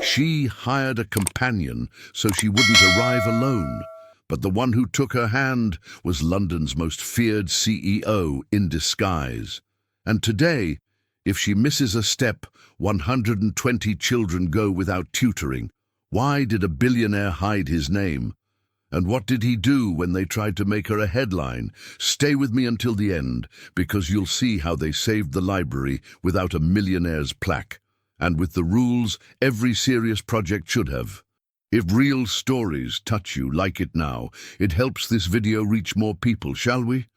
She hired a companion so she wouldn't arrive alone. But the one who took her hand was London's most feared CEO in disguise. And today, if she misses a step, 120 children go without tutoring. Why did a billionaire hide his name? And what did he do when they tried to make her a headline? Stay with me until the end, because you'll see how they saved the library without a millionaire's plaque, and with the rules every serious project should have. If real stories touch you, like it now. It helps this video reach more people, shall we?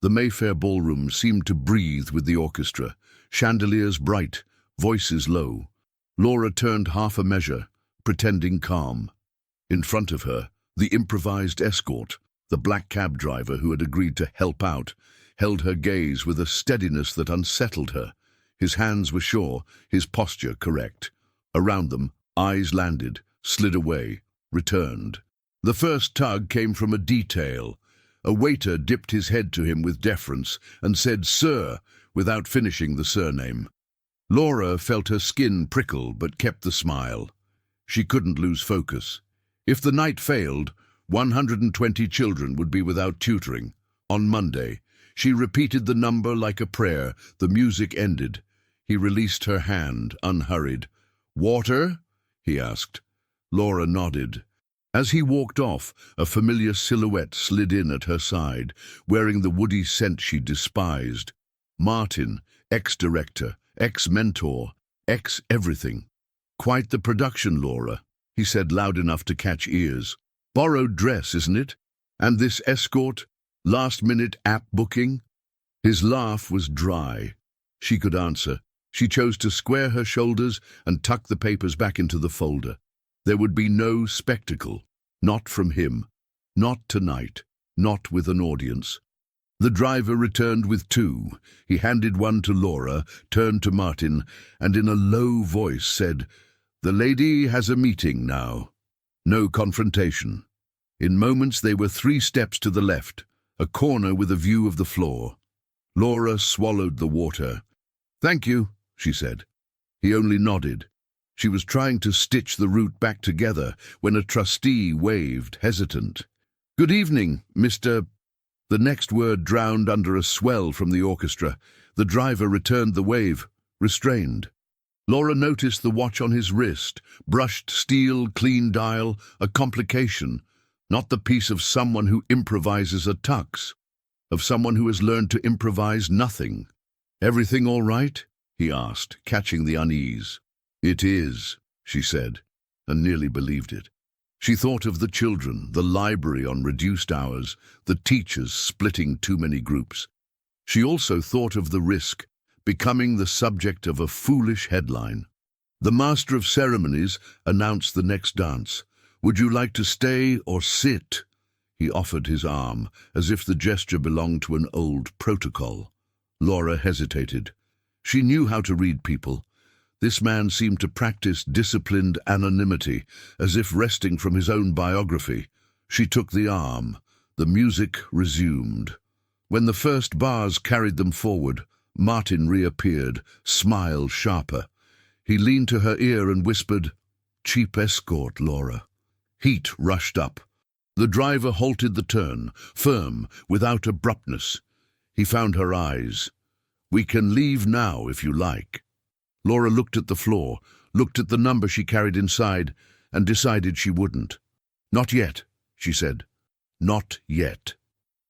The Mayfair ballroom seemed to breathe with the orchestra. Chandeliers bright, voices low. Laura turned half a measure, pretending calm. In front of her, the improvised escort, the black cab driver who had agreed to help out, held her gaze with a steadiness that unsettled her. His hands were sure, his posture correct. Around them, eyes landed, slid away, returned. The first tug came from a detail. A waiter dipped his head to him with deference and said, "Sir," without finishing the surname. Laura felt her skin prickle but kept the smile. She couldn't lose focus. If the night failed, 120 children would be without tutoring. On Monday, she repeated the number like a prayer. The music ended. He released her hand, unhurried. "Water?" he asked. Laura nodded. As he walked off, a familiar silhouette slid in at her side, wearing the woody scent she despised. Martin, ex-director, ex-mentor, ex-everything. "Quite the production, Laura," he said loud enough to catch ears. "Borrowed dress, isn't it? And this escort? Last-minute app booking?" His laugh was dry. She could answer. She chose to square her shoulders and tuck the papers back into the folder. There would be no spectacle. Not from him. Not tonight. Not with an audience. The driver returned with two. He handed one to Laura, turned to Martin, and in a low voice said, "The lady has a meeting now." No confrontation. In moments they were 3 steps to the left, a corner with a view of the floor. Laura swallowed the water. "Thank you," she said. He only nodded. She was trying to stitch the route back together when a trustee waved, hesitant. "Good evening, Mr. The next word drowned under a swell from the orchestra. The driver returned the wave, restrained. Laura noticed the watch on his wrist, brushed steel, clean dial, a complication, not the piece of someone who improvises a tux, of someone who has learned to improvise nothing. "Everything all right?" he asked, catching the unease. "It is," she said, and nearly believed it. She thought of the children, the library on reduced hours, the teachers splitting too many groups. She also thought of the risk, becoming the subject of a foolish headline. The master of ceremonies announced the next dance. "Would you like to stay or sit?" He offered his arm, as if the gesture belonged to an old protocol. Laura hesitated. She knew how to read people. This man seemed to practice disciplined anonymity, as if resting from his own biography. She took the arm. The music resumed. When the first bars carried them forward, Martin reappeared, smile sharper. He leaned to her ear and whispered, "Cheap escort, Laura." Heat rushed up. The driver halted the turn, firm, without abruptness. He found her eyes. "We can leave now if you like." Laura looked at the floor, looked at the number she carried inside, and decided she wouldn't. "Not yet," she said. "Not yet."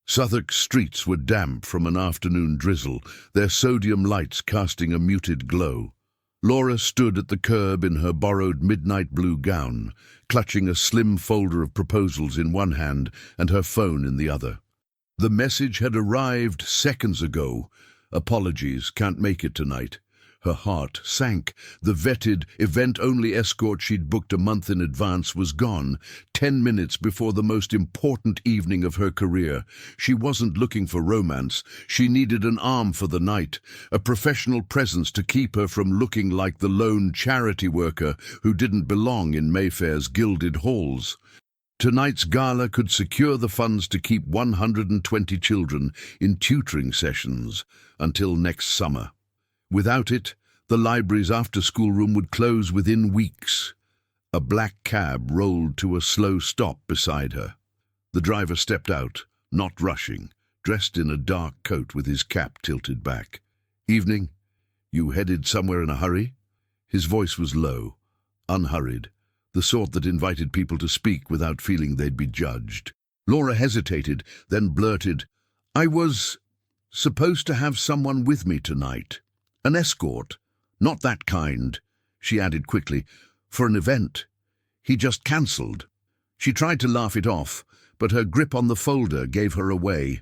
Southwark streets were damp from an afternoon drizzle, their sodium lights casting a muted glow. Laura stood at the curb in her borrowed midnight blue gown, clutching a slim folder of proposals in one hand and her phone in the other. The message had arrived seconds ago. "Apologies, can't make it tonight." Her heart sank. The vetted, event-only escort she'd booked a month in advance was gone, 10 minutes before the most important evening of her career. She wasn't looking for romance. She needed an arm for the night, a professional presence to keep her from looking like the lone charity worker who didn't belong in Mayfair's gilded halls. Tonight's gala could secure the funds to keep 120 children in tutoring sessions until next summer. Without it, the library's after-school room would close within weeks. A black cab rolled to a slow stop beside her. The driver stepped out, not rushing, dressed in a dark coat with his cap tilted back. "Evening. You headed somewhere in a hurry?" His voice was low, unhurried, the sort that invited people to speak without feeling they'd be judged. Laura hesitated, then blurted, "I was supposed to have someone with me tonight. An escort. Not that kind," she added quickly, "for an event. He just cancelled." She tried to laugh it off, but her grip on the folder gave her away.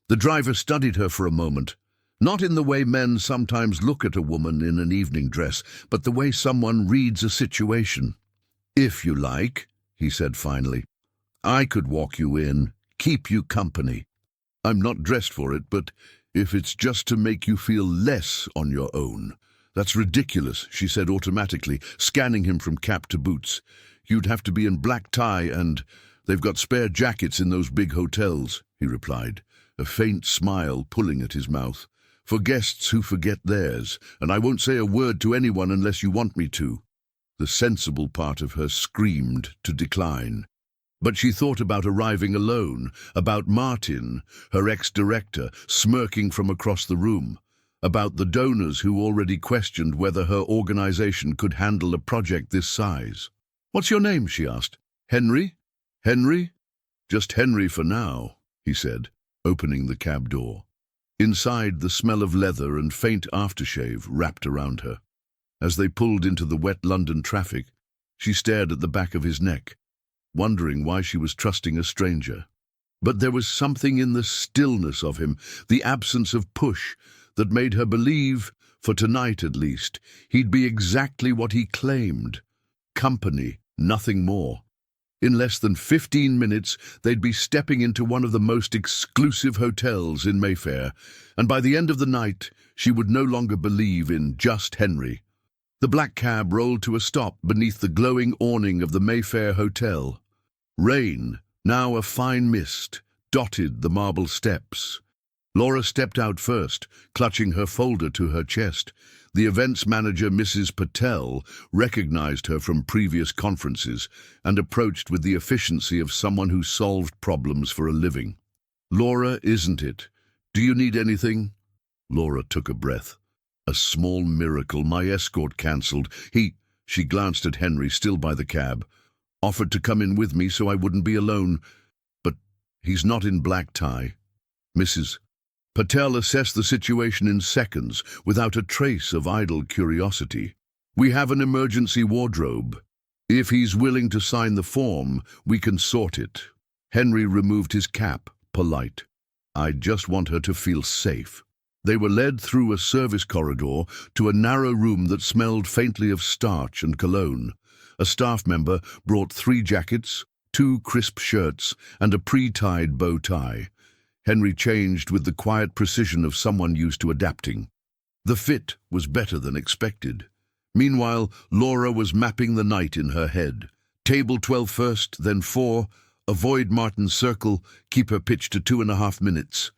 The driver studied her for a moment, not in the way men sometimes look at a woman in an evening dress, but the way someone reads a situation. "If you like," he said finally, "I could walk you in, keep you company. I'm not dressed for it, but if it's just to make you feel less on your own." "That's ridiculous," she said automatically, scanning him from cap to boots. "You'd have to be in black tie and they've got spare jackets in those big hotels," he replied, a faint smile pulling at his mouth. "For guests who forget theirs, and I won't say a word to anyone unless you want me to." The sensible part of her screamed to decline. But she thought about arriving alone, about Martin, her ex-director, smirking from across the room, about the donors who already questioned whether her organization could handle a project this size. "What's your name?" she asked. "Henry? Henry?" "Just Henry for now," he said, opening the cab door. Inside, the smell of leather and faint aftershave wrapped around her. As they pulled into the wet London traffic, she stared at the back of his neck, wondering why she was trusting a stranger. But there was something in the stillness of him, the absence of push, that made her believe, for tonight at least, he'd be exactly what he claimed. Company, nothing more. In less than 15 minutes, they'd be stepping into one of the most exclusive hotels in Mayfair, and by the end of the night, she would no longer believe in just Henry. The black cab rolled to a stop beneath the glowing awning of the Mayfair Hotel. Rain, now a fine mist, dotted the marble steps. Laura stepped out first, clutching her folder to her chest. The events manager, Mrs. Patel, recognized her from previous conferences and approached with the efficiency of someone who solved problems for a living. "Laura, isn't it? Do you need anything?" Laura took a breath. "A small miracle. My escort cancelled. She glanced at Henry, still by the cab. "Offered to come in with me so I wouldn't be alone. But he's not in black tie." Mrs. Patel assessed the situation in seconds, without a trace of idle curiosity. "We have an emergency wardrobe. If he's willing to sign the form, we can sort it." Henry removed his cap, polite. "I just want her to feel safe." They were led through a service corridor to a narrow room that smelled faintly of starch and cologne. A staff member brought 3 jackets, 2 crisp shirts, and a pre-tied bow tie. Henry changed with the quiet precision of someone used to adapting. The fit was better than expected. Meanwhile, Laura was mapping the night in her head. Table 12 first, then 4, avoid Martin's circle, keep her pitch to 2.5 minutes.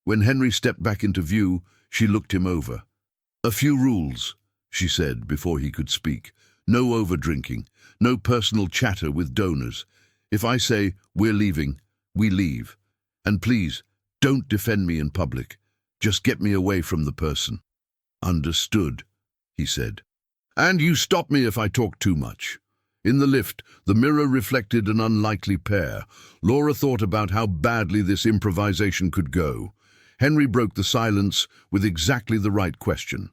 When Henry stepped back into view, she looked him over. "A few rules," she said before he could speak. "No over-drinking, no personal chatter with donors. If I say, we're leaving, we leave. And please, don't defend me in public. Just get me away from the person." "Understood," he said. "And you stop me if I talk too much." In the lift, the mirror reflected an unlikely pair. Laura thought about how badly this improvisation could go. Henry broke the silence with exactly the right question.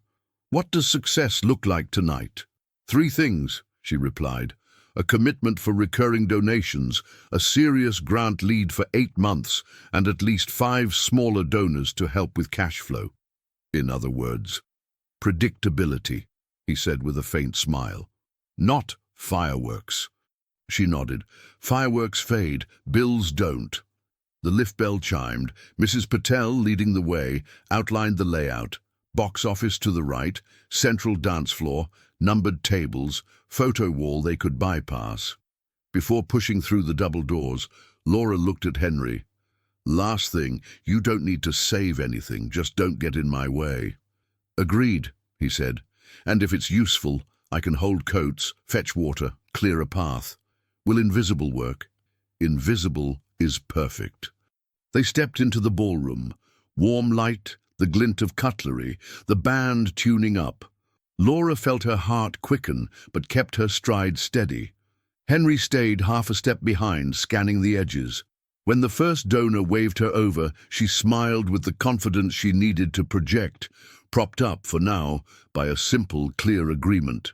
"What does success look like tonight?" "3 things," she replied. "A commitment for recurring donations, a serious grant lead for 8 months, and at least 5 smaller donors to help with cash flow." "In other words, predictability," he said with a faint smile. "Not fireworks." She nodded. "Fireworks fade, bills don't." The lift bell chimed. Mrs. Patel, leading the way, outlined the layout. Box office to the right, central dance floor, numbered tables, photo wall they could bypass. Before pushing through the double doors, Laura looked at Henry. "Last thing, you don't need to save anything, just don't get in my way." "Agreed," he said. "And if it's useful, I can hold coats, fetch water, clear a path. Will invisible work? Invisible is perfect. They stepped into the ballroom. Warm light, the glint of cutlery, the band tuning up. Laura felt her heart quicken, but kept her stride steady. Henry stayed half a step behind, scanning the edges. When the first donor waved her over, she smiled with the confidence she needed to project, propped up, for now, by a simple, clear agreement.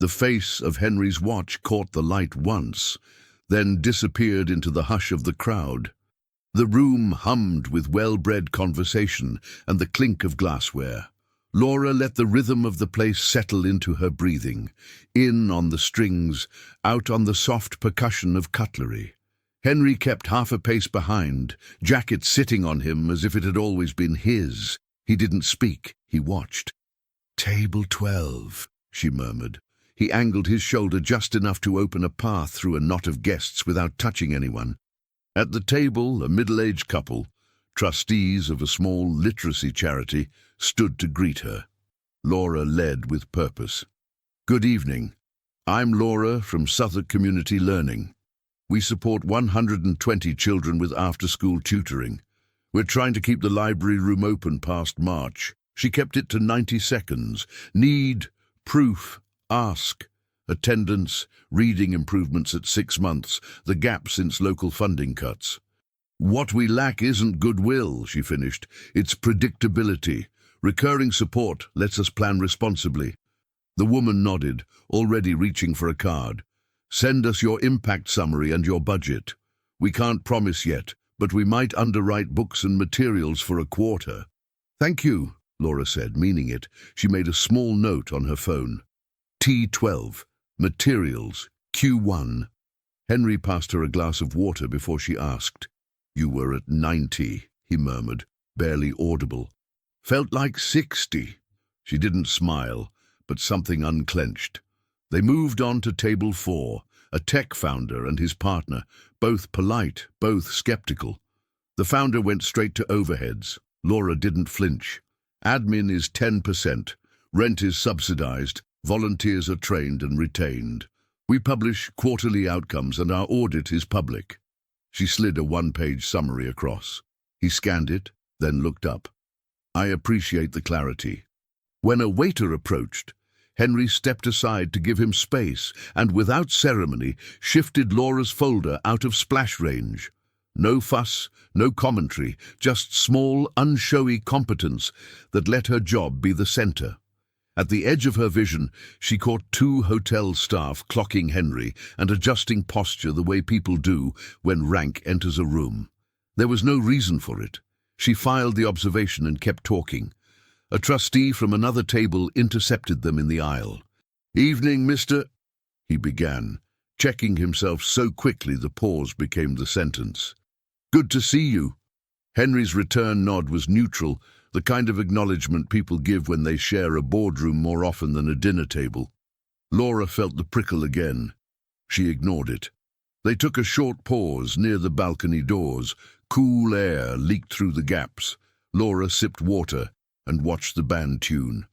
The face of Henry's watch caught the light once, then disappeared into the hush of the crowd. The room hummed with well-bred conversation and the clink of glassware. Laura let the rhythm of the place settle into her breathing, in on the strings, out on the soft percussion of cutlery. Henry kept half a pace behind, jacket sitting on him as if it had always been his. He didn't speak, he watched. "Table 12, she murmured. He angled his shoulder just enough to open a path through a knot of guests without touching anyone. At the table, a middle-aged couple, trustees of a small literacy charity, stood to greet her. Laura led with purpose. "Good evening. I'm Laura from Southwark Community Learning. We support 120 children with after-school tutoring. We're trying to keep the library room open past March." She kept it to 90 seconds. Need, proof, ask. Attendance, reading improvements at 6 months, the gap since local funding cuts. "What we lack isn't goodwill," she finished. "It's predictability. Recurring support lets us plan responsibly." The woman nodded, already reaching for a card. "Send us your impact summary and your budget. We can't promise yet, but we might underwrite books and materials for a quarter." "Thank you," Laura said, meaning it. She made a small note on her phone. T12, materials, Q1. Henry passed her a glass of water before she asked. "You were at 90, he murmured, barely audible. "Felt like 60. She didn't smile, but something unclenched. They moved on to table 4, a tech founder and his partner, both polite, both skeptical. The founder went straight to overheads. Laura didn't flinch. "Admin is 10%. Rent is subsidized. Volunteers are trained and retained. We publish quarterly outcomes and our audit is public." She slid a one-page summary across. He scanned it, then looked up. "I appreciate the clarity." When a waiter approached, Henry stepped aside to give him space and, without ceremony, shifted Laura's folder out of splash range. No fuss, no commentary, just small, unshowy competence that let her job be the center. At the edge of her vision, she caught 2 hotel staff clocking Henry and adjusting posture the way people do when rank enters a room. There was no reason for it. She filed the observation and kept talking. A trustee from another table intercepted them in the aisle. "Evening, Mr." he began, checking himself so quickly the pause became the sentence. "Good to see you." Henry's return nod was neutral, the kind of acknowledgement people give when they share a boardroom more often than a dinner table. Laura felt the prickle again. She ignored it. They took a short pause near the balcony doors. Cool air leaked through the gaps. Laura sipped water and watched the band tune.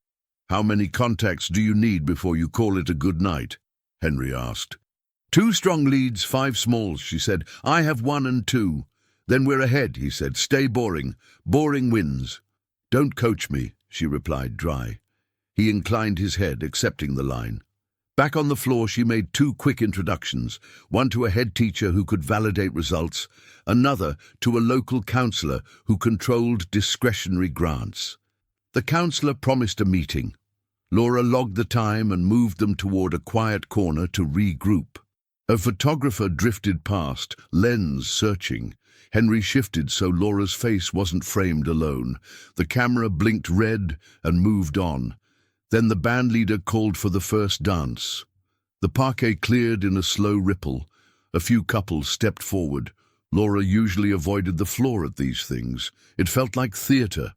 "How many contacts do you need before you call it a good night?" Henry asked. 2 strong leads, 5 smalls, she said. "I have 1 and 2. "Then we're ahead," he said. "Stay boring. Boring wins." "Don't coach me," she replied, dry. He inclined his head, accepting the line. Back on the floor, she made 2 quick introductions, one to a head teacher who could validate results, another to a local counsellor who controlled discretionary grants. The counsellor promised a meeting. Laura logged the time and moved them toward a quiet corner to regroup. A photographer drifted past, lens searching. Henry shifted so Laura's face wasn't framed alone. The camera blinked red and moved on. Then the bandleader called for the first dance. The parquet cleared in a slow ripple. A few couples stepped forward. Laura usually avoided the floor at these things. It felt like theater.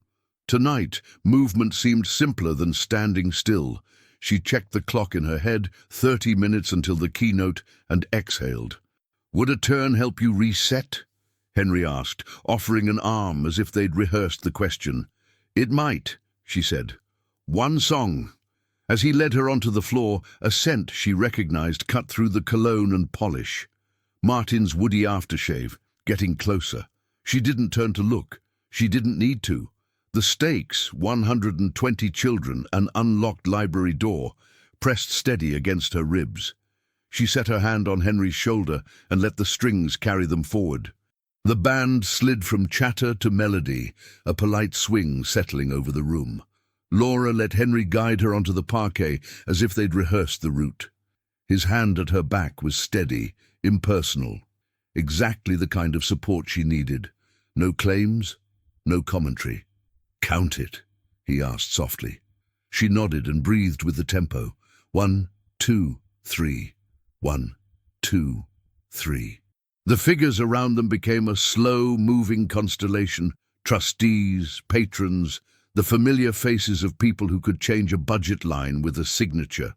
Tonight, movement seemed simpler than standing still. She checked the clock in her head, 30 minutes until the keynote, and exhaled. "Would a turn help you reset?" Henry asked, offering an arm as if they'd rehearsed the question. "It might," she said. "1 song." As he led her onto the floor, a scent she recognized cut through the cologne and polish. Martin's woody aftershave, getting closer. She didn't turn to look. She didn't need to. The stakes, 120 children, an unlocked library door, pressed steady against her ribs. She set her hand on Henry's shoulder and let the strings carry them forward. The band slid from chatter to melody, a polite swing settling over the room. Laura let Henry guide her onto the parquet as if they'd rehearsed the route. His hand at her back was steady, impersonal. Exactly the kind of support she needed. No claims, no commentary. "Count it," he asked softly. She nodded and breathed with the tempo. 1, 2, 3. 1, 2, 3. The figures around them became a slow-moving constellation. Trustees, patrons, the familiar faces of people who could change a budget line with a signature.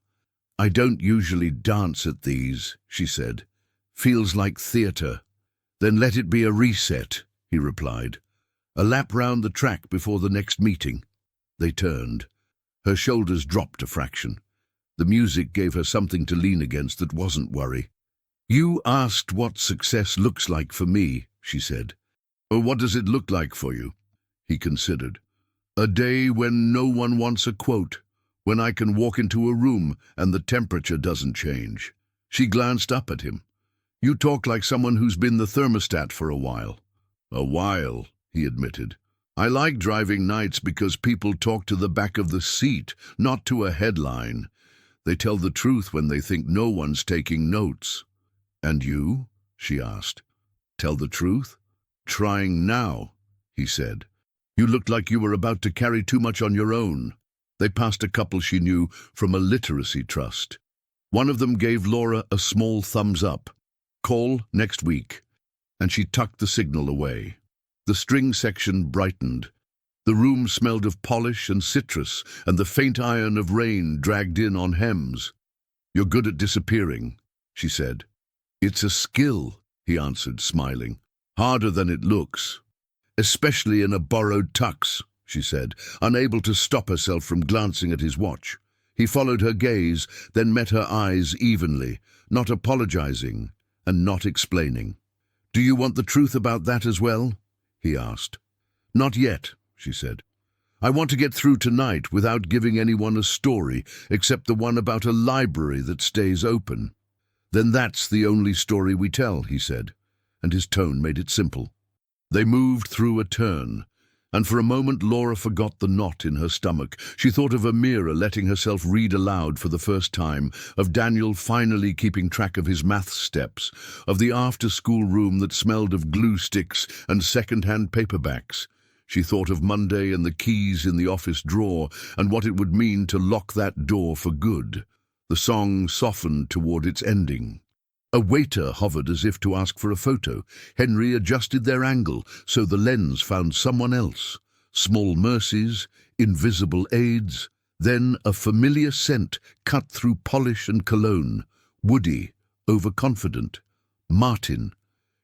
"I don't usually dance at these," she said. "Feels like theatre." "Then let it be a reset," he replied. "A lap round the track before the next meeting." They turned. Her shoulders dropped a fraction. The music gave her something to lean against that wasn't worry. "You asked what success looks like for me," she said. "Or what does it look like for you?" He considered. "A day when no one wants a quote, when I can walk into a room and the temperature doesn't change." She glanced up at him. "You talk like someone who's been the thermostat for a while." "A while," he admitted. "I like driving nights because people talk to the back of the seat, not to a headline. They tell the truth when they think no one's taking notes." "And you?" she asked. "Tell the truth?" "Trying now," he said. "You looked like you were about to carry too much on your own." They passed a couple she knew from a literacy trust. One of them gave Laura a small thumbs up. "Call next week." And she tucked the signal away. The string section brightened. The room smelled of polish and citrus, and the faint iron of rain dragged in on hems. "You're good at disappearing," she said. "It's a skill," he answered, smiling. "Harder than it looks." "Especially in a borrowed tux," she said, unable to stop herself from glancing at his watch. He followed her gaze, then met her eyes evenly, not apologizing and not explaining. "Do you want the truth about that as well?" he asked. "Not yet," she said. "I want to get through tonight without giving anyone a story, except the one about a library that stays open." "Then that's the only story we tell," he said, and his tone made it simple. They moved through a turn, and for a moment Laura forgot the knot in her stomach. She thought of Amira letting herself read aloud for the first time, of Daniel finally keeping track of his math steps, of the after-school room that smelled of glue sticks and second-hand paperbacks. She thought of Monday and the keys in the office drawer and what it would mean to lock that door for good. The song softened toward its ending. A waiter hovered as if to ask for a photo. Henry adjusted their angle so the lens found someone else. Small mercies, invisible aids, then a familiar scent cut through polish and cologne. Woody, overconfident. Martin.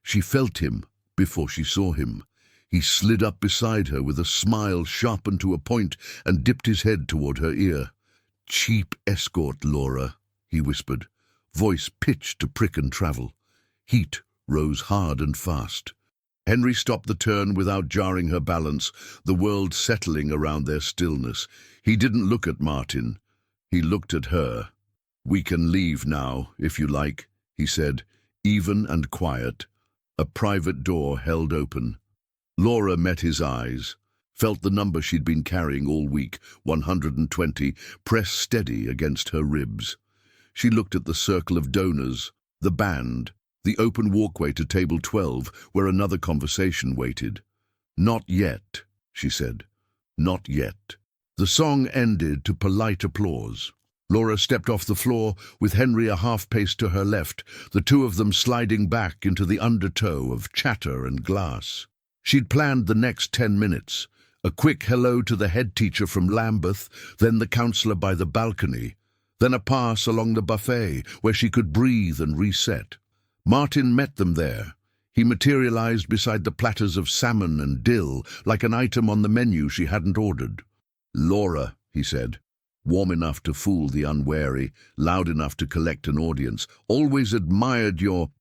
She felt him before she saw him. He slid up beside her with a smile sharpened to a point and dipped his head toward her ear. "Cheap escort, Laura," he whispered, voice pitched to prick and travel. Heat rose hard and fast. Henry stopped the turn without jarring her balance, the world settling around their stillness. He didn't look at Martin. He looked at her. "We can leave now, if you like," he said, even and quiet. A private door held open. Laura met his eyes, felt the number she'd been carrying all week, 120, press steady against her ribs. She looked at the circle of donors, the band, the open walkway to table 12, where another conversation waited. "Not yet," she said. "Not yet." The song ended to polite applause. Laura stepped off the floor, with Henry a half-pace to her left, the two of them sliding back into the undertow of chatter and glass. She'd planned the next 10 minutes. A quick hello to the head teacher from Lambeth, then the counsellor by the balcony, then a pass along the buffet where she could breathe and reset. Martin met them there. He materialized beside the platters of salmon and dill, like an item on the menu she hadn't ordered. "Laura," he said. Warm enough to fool the unwary, loud enough to collect an audience. Always admired your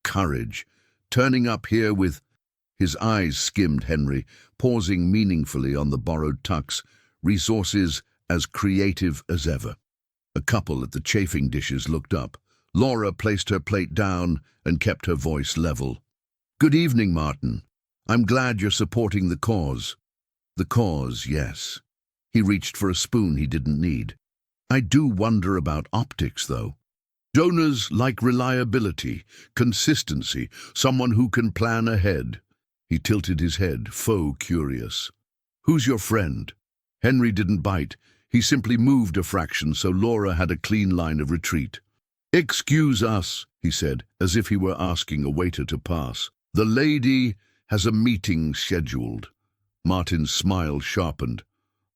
courage. Turning up here with... His eyes skimmed Henry, pausing meaningfully on the borrowed tucks, resources as creative as ever. A couple at the chafing dishes looked up. Laura placed her plate down and kept her voice level. "Good evening, Martin. I'm glad you're supporting the cause." The cause, yes. He reached for a spoon he didn't need. "I do wonder about optics, though. Donors like reliability, consistency, someone who can plan ahead." He tilted his head, faux curious. "Who's your friend?" Henry didn't bite. He simply moved a fraction so Laura had a clean line of retreat. "Excuse us," he said, as if he were asking a waiter to pass. "The lady has a meeting scheduled." Martin's smile sharpened.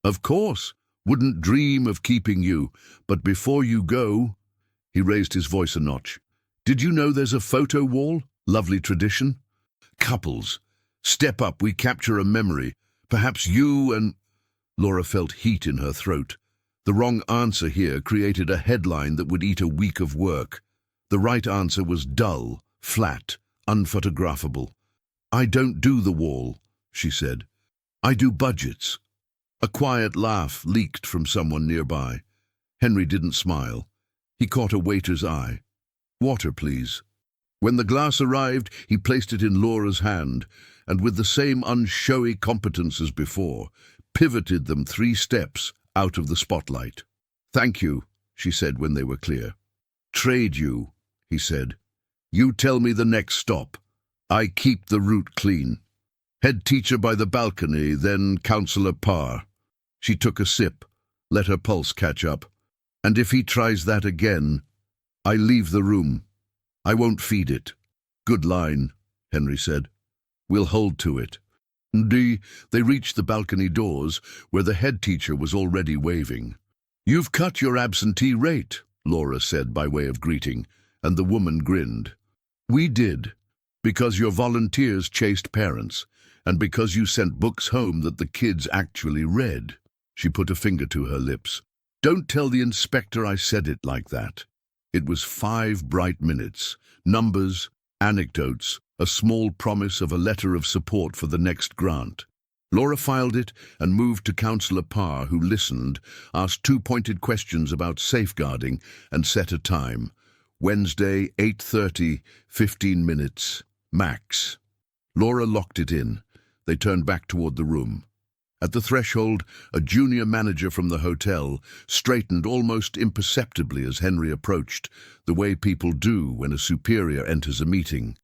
"Of course, wouldn't dream of keeping you, but before you go..." He raised his voice a notch. "Did you know there's a photo wall? Lovely tradition. Couples. Step up, we capture a memory. Perhaps you and..." Laura felt heat in her throat. The wrong answer here created a headline that would eat a week of work. The right answer was dull, flat, unphotographable. "I don't do the wall," she said. "I do budgets." A quiet laugh leaked from someone nearby. Henry didn't smile. He caught a waiter's eye. "Water, please." When the glass arrived, he placed it in Laura's hand, and with the same unshowy competence as before, pivoted them 3 steps out of the spotlight. "Thank you," she said when they were clear. "Trade you," he said. "You tell me the next stop. I keep the route clean. Head teacher by the balcony, then Councillor Parr." She took a sip, let her pulse catch up. "And if he tries that again, I leave the room. I won't feed it." "Good line," Henry said. "We'll hold to it." They reached the balcony doors, where the head teacher was already waving. "You've cut your absentee rate," Laura said by way of greeting, and the woman grinned. "We did, because your volunteers chased parents, and because you sent books home that the kids actually read." She put a finger to her lips. "Don't tell the inspector I said it like that." It was 5 bright minutes, numbers, anecdotes, a small promise of a letter of support for the next grant. Laura filed it and moved to Councillor Parr, who listened, asked 2 pointed questions about safeguarding, and set a time. Wednesday, 8:30, 15 minutes, max. Laura locked it in. They turned back toward the room. At the threshold, a junior manager from the hotel straightened almost imperceptibly as Henry approached, the way people do when a superior enters a meeting.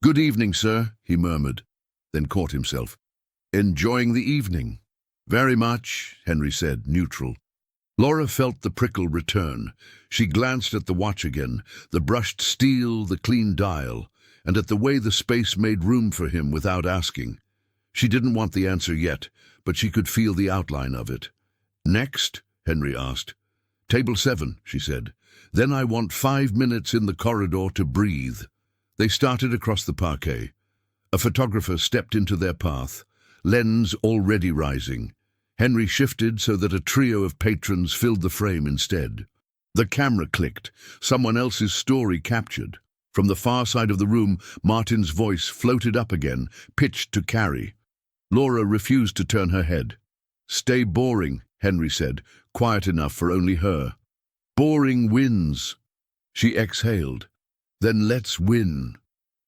"Good evening, sir," he murmured, then caught himself. "Enjoying the evening?" "Very much," Henry said, neutral. Laura felt the prickle return. She glanced at the watch again, the brushed steel, the clean dial, and at the way the space made room for him without asking. She didn't want the answer yet, but she could feel the outline of it. "Next?" Henry asked. "Table 7, she said. "Then I want 5 minutes in the corridor to breathe." They started across the parquet. A photographer stepped into their path, lens already rising. Henry shifted so that a trio of patrons filled the frame instead. The camera clicked, someone else's story captured. From the far side of the room, Martin's voice floated up again, pitched to carry. Laura refused to turn her head. "Stay boring," Henry said, quiet enough for only her. "Boring wins." She exhaled. "Then let's win."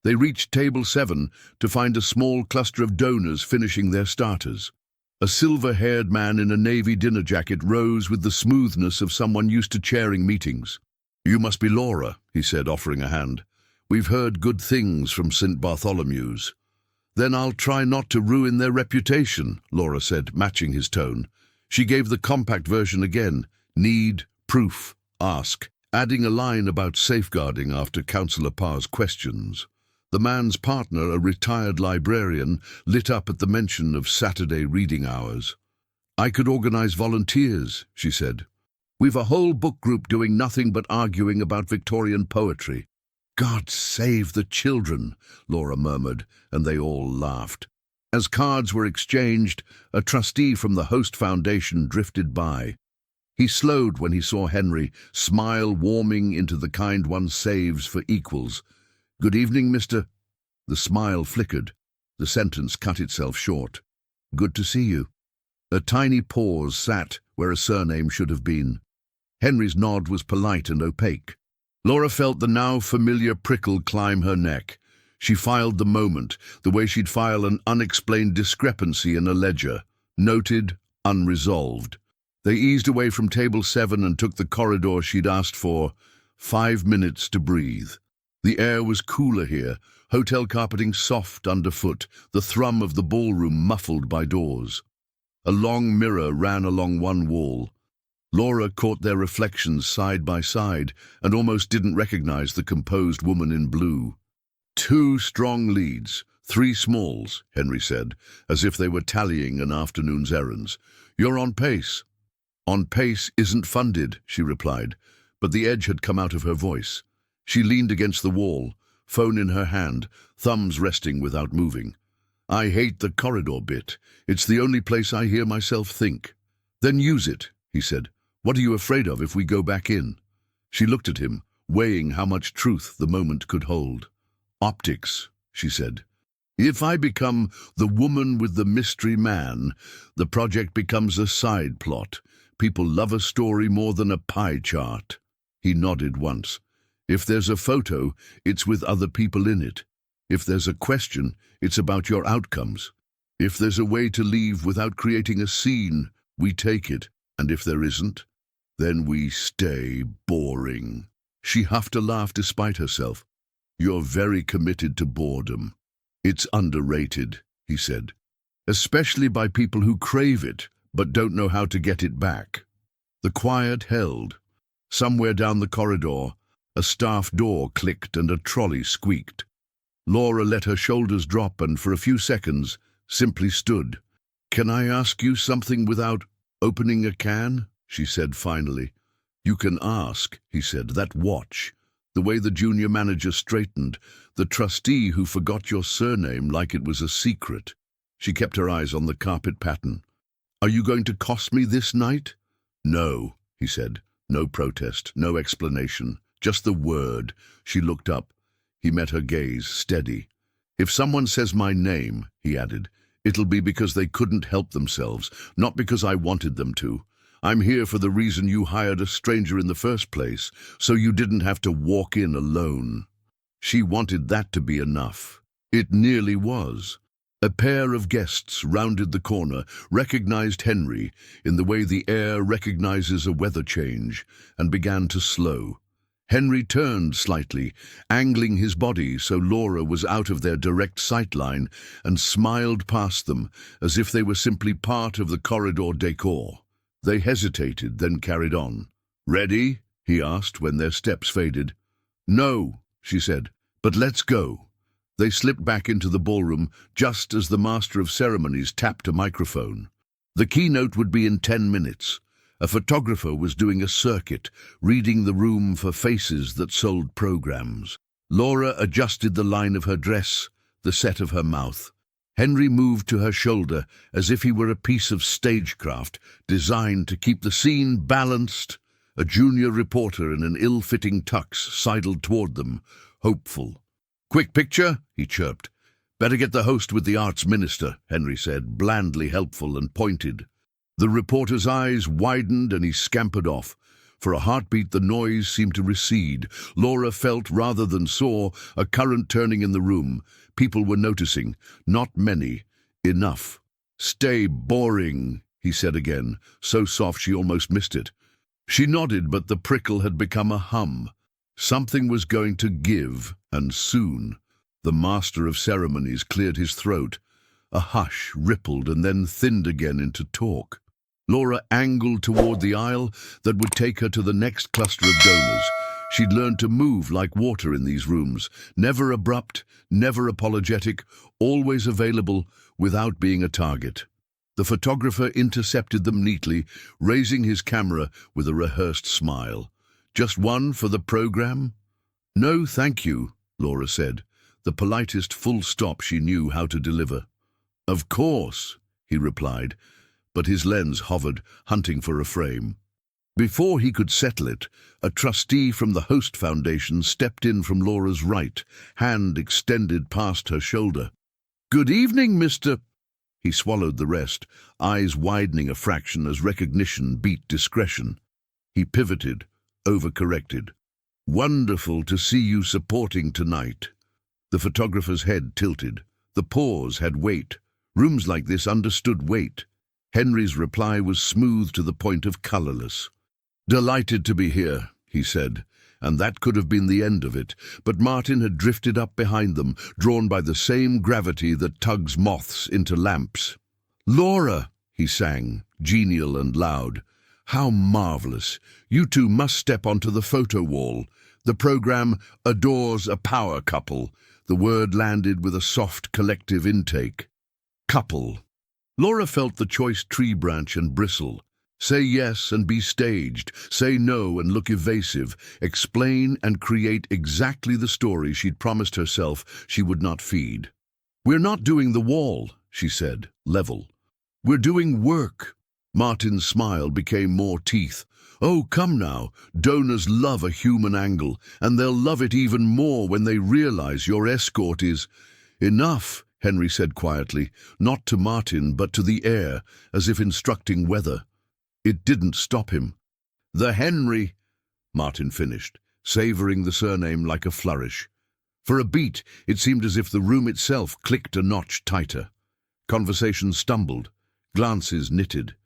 They reached table 7 to find a small cluster of donors finishing their starters. A silver-haired man in a navy dinner jacket rose with the smoothness of someone used to chairing meetings. "You must be Laura," he said, offering a hand. "We've heard good things from St. Bartholomew's." "Then I'll try not to ruin their reputation," Laura said, matching his tone. She gave the compact version again. "Need, proof, ask," adding a line about safeguarding after Councillor Parr's questions. The man's partner, a retired librarian, lit up at the mention of Saturday reading hours. "I could organize volunteers," she said. "We've a whole book group doing nothing but arguing about Victorian poetry." "God save the children," Laura murmured, and they all laughed. As cards were exchanged, a trustee from the Host Foundation drifted by. He slowed when he saw Henry, smile warming into the kind one saves for equals. "Good evening, Mr." The smile flickered. The sentence cut itself short. "Good to see you." A tiny pause sat where a surname should have been. Henry's nod was polite and opaque. Laura felt the now familiar prickle climb her neck. She filed the moment, the way she'd file an unexplained discrepancy in a ledger. Noted, unresolved. They eased away from table 7 and took the corridor she'd asked for. 5 minutes to breathe. The air was cooler here, hotel carpeting soft underfoot, the thrum of the ballroom muffled by doors. A long mirror ran along one wall. Laura caught their reflections side by side and almost didn't recognize the composed woman in blue. 2 strong leads, 3 smalls, Henry said, as if they were tallying an afternoon's errands. "You're on pace." "On pace isn't funded," she replied, but the edge had come out of her voice. She leaned against the wall, phone in her hand, thumbs resting without moving. "I hate the corridor bit. It's the only place I hear myself think." "Then use it," he said. "What are you afraid of if we go back in?" She looked at him, weighing how much truth the moment could hold. "Optics," she said. "If I become the woman with the mystery man, the project becomes a side plot. People love a story more than a pie chart." He nodded once. "If there's a photo, it's with other people in it. If there's a question, it's about your outcomes. If there's a way to leave without creating a scene, we take it. And if there isn't, then we stay boring." She huffed a laugh despite herself. "You're very committed to boredom." "It's underrated," he said. "Especially by people who crave it, but don't know how to get it back." The quiet held. Somewhere down the corridor, a staff door clicked and a trolley squeaked. Laura let her shoulders drop and for a few seconds simply stood. "Can I ask you something without opening a can?" she said finally. "You can ask," he said. "That watch, the way the junior manager straightened, the trustee who forgot your surname like it was a secret." She kept her eyes on the carpet pattern. "Are you going to cost me this night?" "No," he said. No protest, no explanation, just the word. She looked up. He met her gaze, steady. "If someone says my name," he added, "it'll be because they couldn't help themselves, not because I wanted them to. I'm here for the reason you hired a stranger in the first place, so you didn't have to walk in alone." She wanted that to be enough. It nearly was. A pair of guests rounded the corner, recognized Henry in the way the air recognizes a weather change, and began to slow. Henry turned slightly, angling his body so Laura was out of their direct sightline, and smiled past them as if they were simply part of the corridor decor. They hesitated, then carried on. "Ready?" he asked when their steps faded. "No," she said, "but let's go." They slipped back into the ballroom just as the master of ceremonies tapped a microphone. The keynote would be in 10 minutes. A photographer was doing a circuit, reading the room for faces that sold programs. Laura adjusted the line of her dress, the set of her mouth. Henry moved to her shoulder as if he were a piece of stagecraft designed to keep the scene balanced. A junior reporter in an ill-fitting tux sidled toward them, hopeful. "Quick picture?" he chirped. "Better get the host with the arts minister," Henry said, blandly helpful and pointed. The reporter's eyes widened and he scampered off. For a heartbeat, the noise seemed to recede. Laura felt, rather than saw, a current turning in the room. People were noticing. Not many. Enough. "Stay boring," he said again, so soft she almost missed it. She nodded, but the prickle had become a hum. Something was going to give, and soon. The master of ceremonies cleared his throat. A hush rippled and then thinned again into talk. Laura angled toward the aisle that would take her to the next cluster of donors. She'd learned to move like water in these rooms, never abrupt, never apologetic, always available without being a target. The photographer intercepted them neatly, raising his camera with a rehearsed smile. "Just one for the program?" "No, thank you," Laura said, the politest full stop she knew how to deliver. "Of course," he replied, but his lens hovered, hunting for a frame. Before he could settle it, a trustee from the Host Foundation stepped in from Laura's right, hand extended past her shoulder. "Good evening, Mr." He swallowed the rest, eyes widening a fraction as recognition beat discretion. He pivoted, overcorrected. "Wonderful to see you supporting tonight." The photographer's head tilted. The pause had weight. Rooms like this understood weight. Henry's reply was smooth to the point of colorless. "Delighted to be here," he said, and that could have been the end of it, but Martin had drifted up behind them, drawn by the same gravity that tugs moths into lamps. "Laura," he sang, genial and loud. "How marvelous! You two must step onto the photo wall. The program adores a power couple." The word landed with a soft collective intake. Couple. Laura felt the choice tree branch and bristle. Say yes and be staged. Say no and look evasive. Explain and create exactly the story she'd promised herself she would not feed. "We're not doing the wall," she said, level. "We're doing work." Martin's smile became more teeth. "Oh, come now. Donors love a human angle, and they'll love it even more when they realize your escort is—" "Enough," Henry said quietly, not to Martin but to the air, as if instructing weather. It didn't stop him. "The Henry," Martin finished, savoring the surname like a flourish. For a beat, it seemed as if the room itself clicked a notch tighter. Conversation stumbled, glances knitted.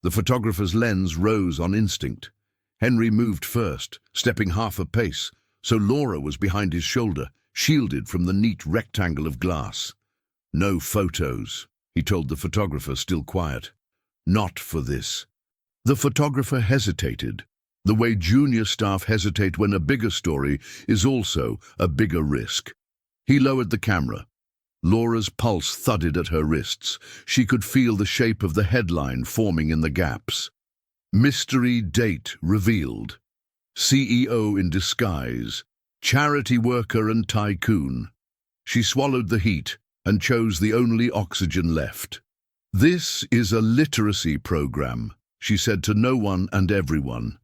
The photographer's lens rose on instinct. Henry moved first, stepping half a pace, so Laura was behind his shoulder, shielded from the neat rectangle of glass. "No photos," he told the photographer, still quiet. "Not for this." The photographer hesitated, the way junior staff hesitate when a bigger story is also a bigger risk. He lowered the camera. Laura's pulse thudded at her wrists. She could feel the shape of the headline forming in the gaps. "Mystery date revealed. CEO in disguise. Charity worker and tycoon." She swallowed the heat and chose the only oxygen left. "This is a literacy program," she said to no one and everyone.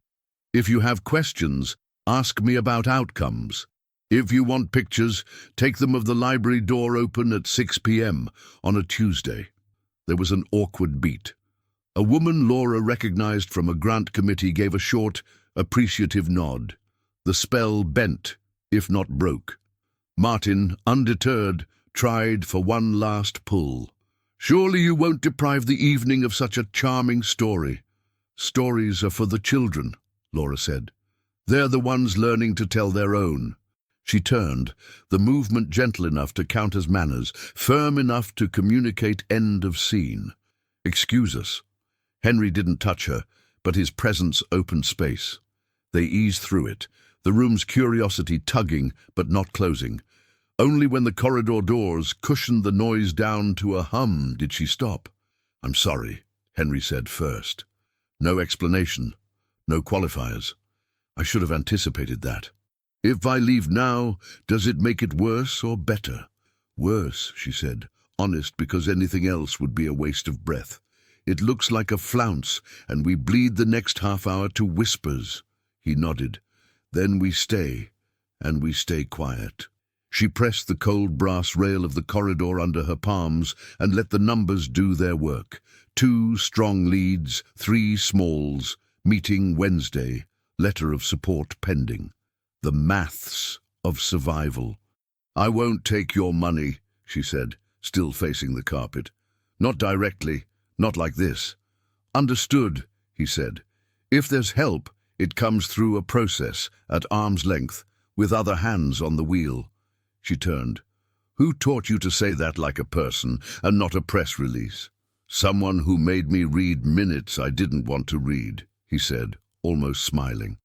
"If you have questions, ask me about outcomes. If you want pictures, take them of the library door open at 6 p.m. on a Tuesday." There was an awkward beat. A woman Laura recognized from a grant committee gave a short, appreciative nod. The spell bent, if not broke. Martin, undeterred, tried for one last pull. "Surely you won't deprive the evening of such a charming story." "Stories are for the children," Laura said. "They're the ones learning to tell their own." She turned, the movement gentle enough to count as manners, firm enough to communicate end of scene. "Excuse us." Henry didn't touch her, but his presence opened space. They eased through it, the room's curiosity tugging but not closing. Only when the corridor doors cushioned the noise down to a hum did she stop. "I'm sorry," Henry said first. No explanation, no qualifiers. "I should have anticipated that." "If I leave now, does it make it worse or better?" "Worse," she said, honest because anything else would be a waste of breath. "It looks like a flounce, and we bleed the next half hour to whispers." He nodded. "Then we stay, and we stay quiet." She pressed the cold brass rail of the corridor under her palms and let the numbers do their work. 2 strong leads, 3 smalls, meeting Wednesday, letter of support pending. The maths of survival. "I won't take your money," she said, still facing the carpet. "Not directly, not like this." "Understood," he said. "If there's help, it comes through a process, at arm's length, with other hands on the wheel." She turned. "Who taught you to say that like a person, and not a press release?" "Someone who made me read minutes I didn't want to read," he said, almost smiling.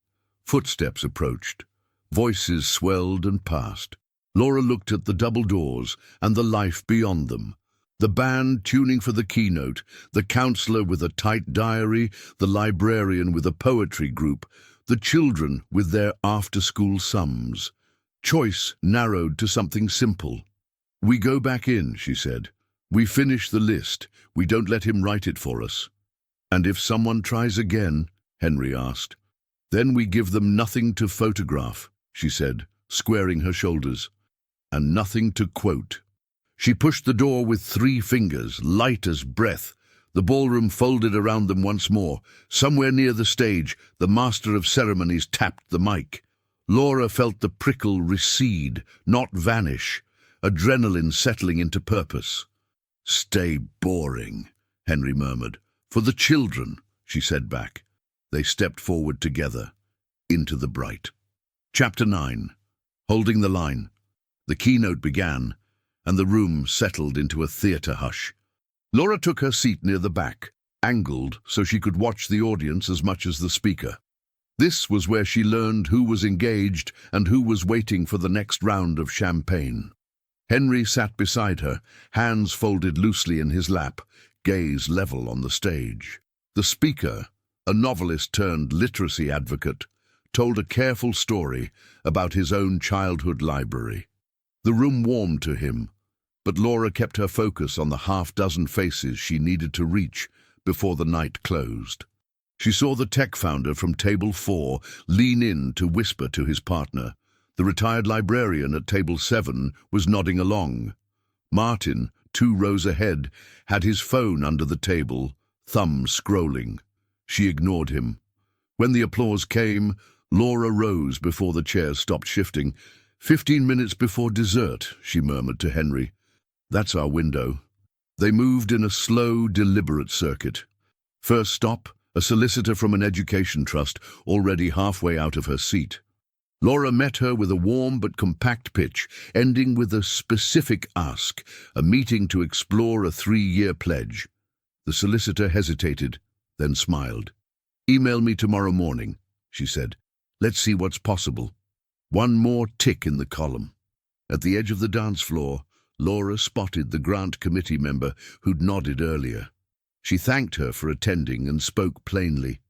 Footsteps approached. Voices swelled and passed. Laura looked at the double doors and the life beyond them. The band tuning for the keynote, the counselor with a tight diary, the librarian with a poetry group, the children with their after-school sums. Choice narrowed to something simple. "We go back in," she said. "We finish the list. We don't let him write it for us. And if someone tries again, Henry asked. Then we give them nothing to photograph, she said, squaring her shoulders, and nothing to quote. She pushed the door with 3 fingers, light as breath. The ballroom folded around them once more. Somewhere near the stage, the master of ceremonies tapped the mic. Laura felt the prickle recede, not vanish, adrenaline settling into purpose. "Stay boring," Henry murmured. "For the children," she said back. They stepped forward together, into the bright. Chapter 9. Holding the line. The keynote began, and the room settled into a theatre hush. Laura took her seat near the back, angled so she could watch the audience as much as the speaker. This was where she learned who was engaged and who was waiting for the next round of champagne. Henry sat beside her, hands folded loosely in his lap, gaze level on the stage. The speaker, a novelist turned literacy advocate, told a careful story about his own childhood library. The room warmed to him, but Laura kept her focus on the half-dozen faces she needed to reach before the night closed. She saw the tech founder from Table 4 lean in to whisper to his partner. The retired librarian at Table 7 was nodding along. Martin, 2 rows ahead, had his phone under the table, thumb scrolling. She ignored him. When the applause came, Laura rose before the chairs stopped shifting. 15 minutes before dessert, she murmured to Henry. That's our window. They moved in a slow, deliberate circuit. First stop, a solicitor from an education trust, already halfway out of her seat. Laura met her with a warm but compact pitch, ending with a specific ask, a meeting to explore a 3-year pledge. The solicitor hesitated, then smiled. "Email me tomorrow morning," she said. "Let's see what's possible." One more tick in the column. At the edge of the dance floor, Laura spotted the grant committee member who'd nodded earlier. She thanked her for attending and spoke plainly.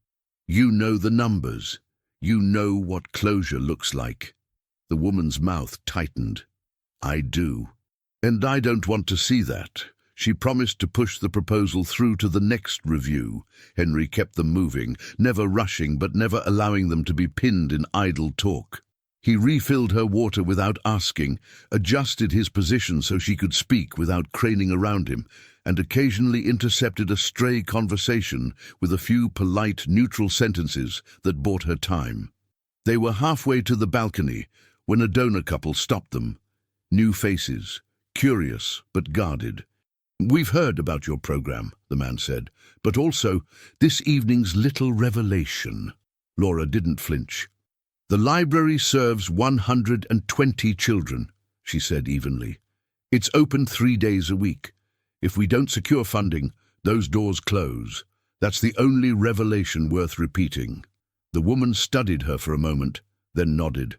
"You know the numbers. You know what closure looks like." The woman's mouth tightened. "I do. And I don't want to see that." She promised to push the proposal through to the next review. Henry kept them moving, never rushing but never allowing them to be pinned in idle talk. He refilled her water without asking, adjusted his position so she could speak without craning around him, and occasionally intercepted a stray conversation with a few polite, neutral sentences that bought her time. They were halfway to the balcony when a donor couple stopped them. New faces, curious but guarded. "We've heard about your program," the man said, "but also this evening's little revelation." Laura didn't flinch. "The library serves 120 children," she said evenly. "It's open 3 days a week. If we don't secure funding, those doors close. That's the only revelation worth repeating." The woman studied her for a moment, then nodded.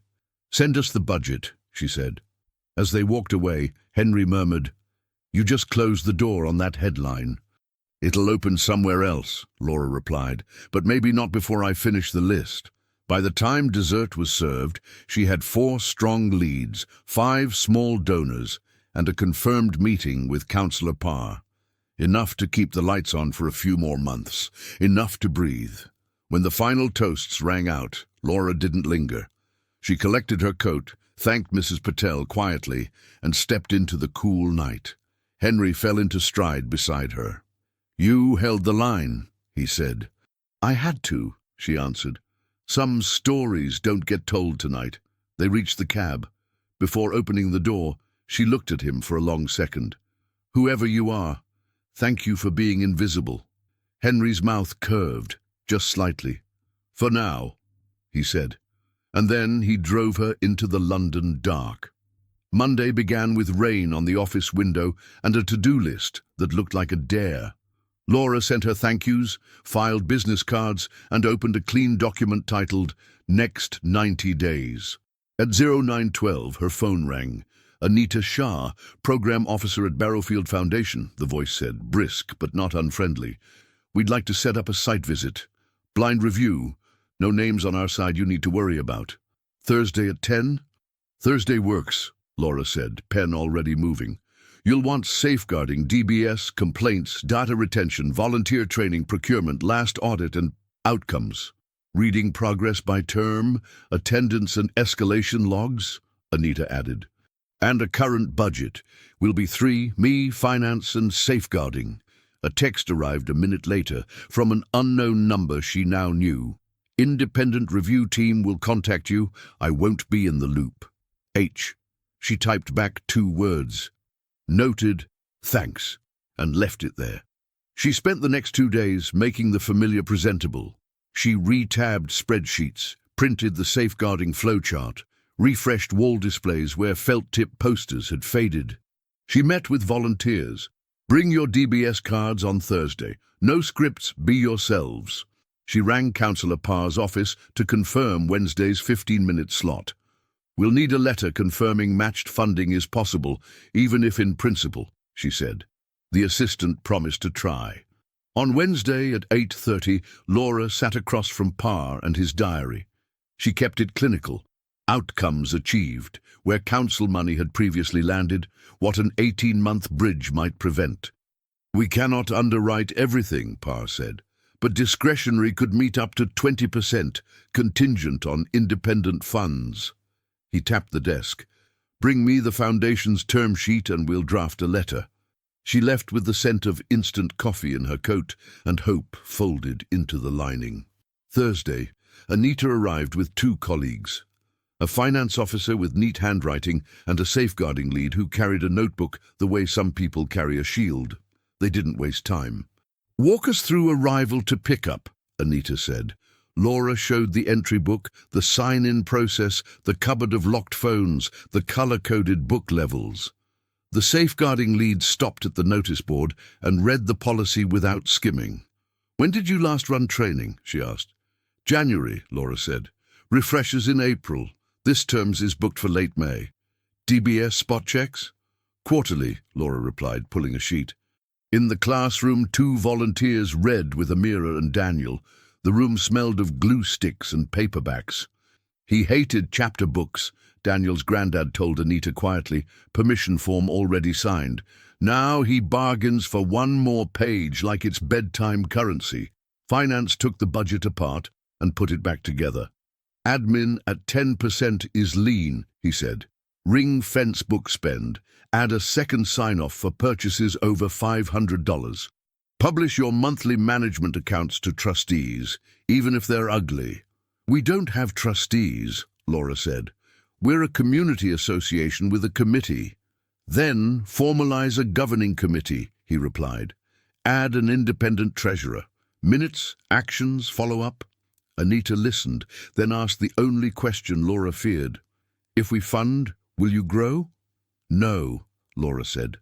"Send us the budget," she said. As they walked away, Henry murmured, "You just closed the door on that headline." "It'll open somewhere else," Laura replied, "but maybe not before I finish the list." By the time dessert was served, she had 4 strong leads, 5 small donors, and a confirmed meeting with Councillor Parr. Enough to keep the lights on for a few more months, enough to breathe. When the final toasts rang out, Laura didn't linger. She collected her coat, thanked Mrs. Patel quietly, and stepped into the cool night. Henry fell into stride beside her. "You held the line," he said. "I had to," she answered. "Some stories don't get told tonight." They reached the cab. Before opening the door, she looked at him for a long second. "Whoever you are, thank you for being invisible." Henry's mouth curved, just slightly. "For now," he said. And then he drove her into the London dark. Monday began with rain on the office window and a to-do list that looked like a dare. Laura sent her thank yous, filed business cards, and opened a clean document titled Next 90 Days. At 0912, her phone rang. "Anita Shah, program officer at Barrowfield Foundation," the voice said, brisk but not unfriendly. "We'd like to set up a site visit. Blind review. No names on our side you need to worry about. Thursday at 10? "Thursday works," Laura said, pen already moving. "You'll want safeguarding, DBS, complaints, data retention, volunteer training, procurement, last audit, and outcomes." Reading progress by term, attendance and escalation logs, Anita added. And a current budget. Will be 3, me, finance and safeguarding. A text arrived a minute later from an unknown number she now knew. Independent review team will contact you. I won't be in the loop. H. She typed back 2 words. Noted, thanks, and left it there. She spent the next 2 days making the familiar presentable. She re-tabbed spreadsheets, printed the safeguarding flowchart, refreshed wall displays where felt-tip posters had faded. She met with volunteers. Bring your DBS cards on Thursday. No scripts, be yourselves. She rang Councillor Parr's office to confirm Wednesday's 15-minute slot. We'll need a letter confirming matched funding is possible, even if in principle, she said. The assistant promised to try. On Wednesday at 8:30, Laura sat across from Parr and his diary. She kept it clinical. Outcomes achieved, where council money had previously landed, what an 18-month bridge might prevent. We cannot underwrite everything, Parr said, but discretionary could meet up to 20%, contingent on independent funds. He tapped the desk. Bring me the foundation's term sheet and we'll draft a letter. She left with the scent of instant coffee in her coat and hope folded into the lining. Thursday, Anita arrived with 2 colleagues. A finance officer with neat handwriting and a safeguarding lead who carried a notebook the way some people carry a shield. They didn't waste time. Walk us through arrival to pickup, Anita said. Laura showed the entry book, the sign-in process, the cupboard of locked phones, the color-coded book levels. The safeguarding lead stopped at the notice board and read the policy without skimming. When did you last run training? She asked. January, Laura said. Refreshers in April. This term's is booked for late May. DBS spot checks? Quarterly, Laura replied, pulling a sheet. In the classroom, 2 volunteers read with Amira and Daniel. The room smelled of glue sticks and paperbacks. He hated chapter books, Daniel's granddad told Anita quietly, permission form already signed. Now he bargains for 1 more page like it's bedtime currency. Finance took the budget apart and put it back together. Admin at 10% is lean, he said. Ring-fence book spend. Add a second sign-off for purchases over $500. Publish your monthly management accounts to trustees, even if they're ugly. We don't have trustees, Laura said. We're a community association with a committee. Then formalize a governing committee, he replied. Add an independent treasurer. Minutes, actions, follow-up. Anita listened, then asked the only question Laura feared. If we fund, will you grow? No, Laura said.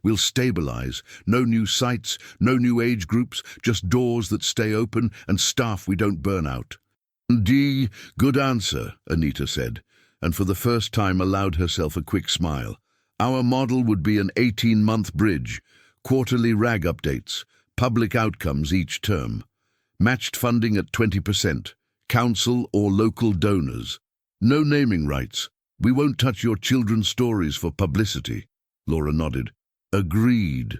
We'll stabilize. No new sites, no new age groups, just doors that stay open and staff we don't burn out. Good answer, Anita said, and for the first time allowed herself a quick smile. Our model would be an 18-month bridge, quarterly RAG updates, public outcomes each term. Matched funding at 20%, council or local donors. No naming rights. We won't touch your children's stories for publicity. Laura nodded. Agreed.